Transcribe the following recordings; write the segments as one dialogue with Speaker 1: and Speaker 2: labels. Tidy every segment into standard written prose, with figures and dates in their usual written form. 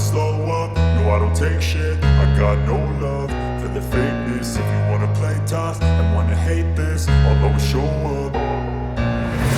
Speaker 1: slow up, no I don't take shit. I got no love for the fakeness. If you wanna play tough and wanna hate this, I'll always show up.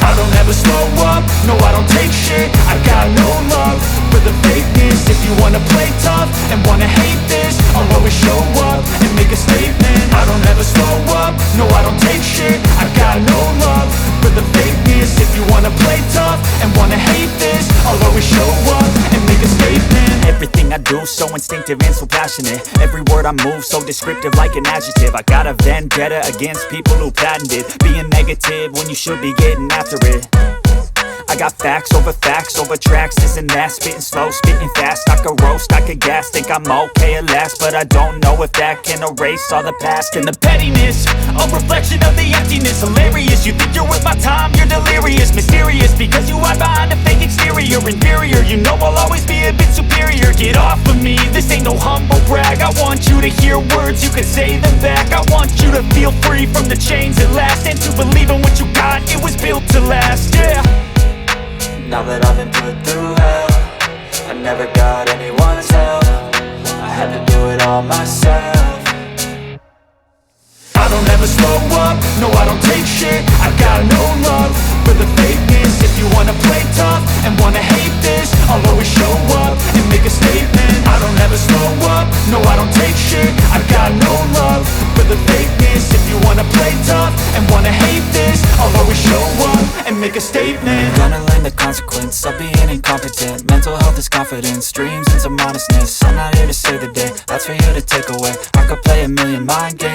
Speaker 1: I don't ever slow up, no I don't take shit. I got no love for the fakeness. If you wanna play tough and wanna hate this, I'll always show up and make a statement. I don't ever slow up, no I don't take shit. I got no love for the fakeness. If you wanna play tough and wanna hate this, I'll always show up and make a statement.
Speaker 2: Everything I do so instinctive and so passionate. Every word I move so descriptive like an adjective. I got a vendetta against people who patented being negative when you should be getting after it. I got facts over tracks, this and that. Spitting slow, spitting fast, I could roast, I could gas. Think I'm okay at last, but I don't know if that can erase all the past. And the pettiness, a reflection of the emptiness. Hilarious, you think you're worth my time, you're delirious. Mysterious, because you hide behind a fake exterior. Inferior, you know I'll always be a bit superior. Get off of me, this ain't no humble brag. I want you to hear words, you can say them back. I want you to feel free from the chains at last, and to believe in what you got, it was built to last, yeah.
Speaker 3: Now that I've been put through hell, I never got anyone's help. I had to do it all myself.
Speaker 1: I don't ever slow up, no I don't take shit. I got no love for the fakeness. If you wanna play tough and wanna hate this, I'll always show up and make a statement. I don't ever slow up, no I don't take shit. I got no love for the fakeness. If you wanna play tough and wanna hate this, I'll always show up and make a statement.
Speaker 3: Gonna learn the consequence of being incompetent. Mental health is confidence, dreams and some honestness. I'm not here to save the day, that's for you to take away. I could play a million mind games